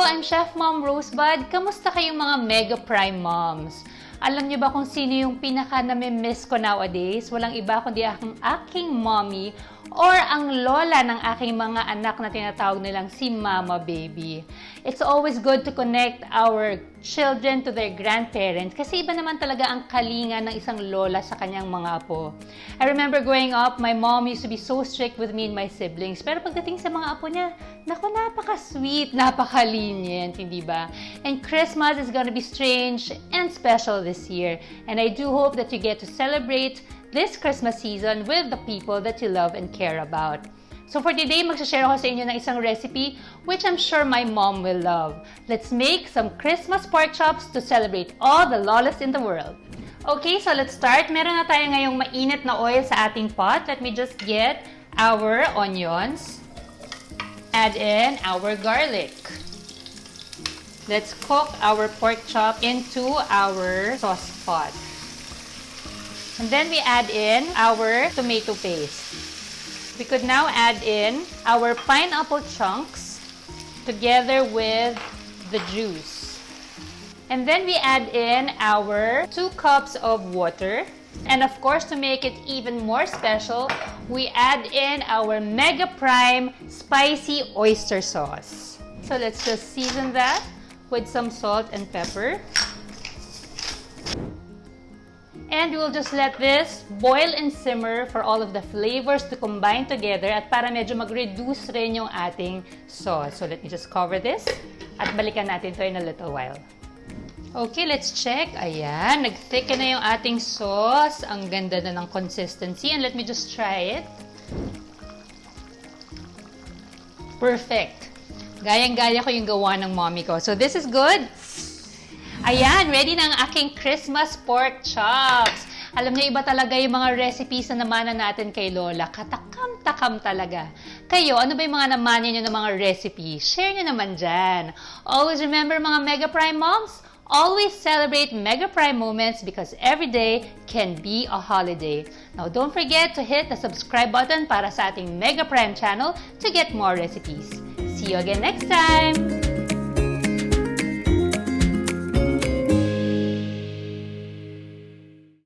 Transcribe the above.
I'm Chef Mom Rosebud. Kamusta kayong mga Mega Prime Moms? Alam niyo ba kung sino yung pinaka nami-miss ko nowadays? Walang iba kundi ang aking mommy or ang lola ng aking mga anak na tinatawag nilang si Mama Baby. It's always good to connect our children to their grandparents kasi iba naman talaga ang kalinga ng isang lola sa kanyang mga apo. I remember growing up, my mom used to be so strict with me and my siblings. Pero pagdating sa mga apo niya, naku, napaka-sweet, napaka-lenient, hindi ba? And Christmas is gonna be strange and special this year. And I do hope that you get to celebrate this Christmas season with the people that you love and care about. So for today, magsashare ako sa inyo ng isang recipe which I'm sure my mom will love. Let's make some Christmas pork chops to celebrate all the lolas in the world. Okay, so let's start. Meron na tayo ngayong mainit na oil sa ating pot. Let me just get our onions. Add in our garlic. Let's cook our pork chop into our sauce pot. And then we add in our tomato paste. We could now add in our pineapple chunks together with the juice. And then we add in our 2 cups of water. And of course, to make it even more special, we add in our Mega Prime spicy oyster sauce. So let's just season that with some salt and pepper. And we'll just let this boil and simmer for all of the flavors to combine together at para medyo mag-reduce rin yung ating sauce. So let me just cover this at balikan natin to in a little while. Okay, let's check. Ayan, nag-thicken na yung ating sauce. Ang ganda na ng consistency. And let me just try it. Perfect. Gayang-gaya ko yung gawa ng mommy ko. So this is good. Ayan, ready na ang aking Christmas pork chops. Alam niyo, iba talaga yung mga recipes na namanan natin kay Lola. Katakam-takam talaga. Kayo, ano ba yung mga namanan niyo ng mga recipes? Share niyo naman dyan. Always remember mga Mega Prime Moms, always celebrate Mega Prime moments because every day can be a holiday. Now, don't forget to hit the subscribe button para sa ating Mega Prime channel to get more recipes. See you again next time!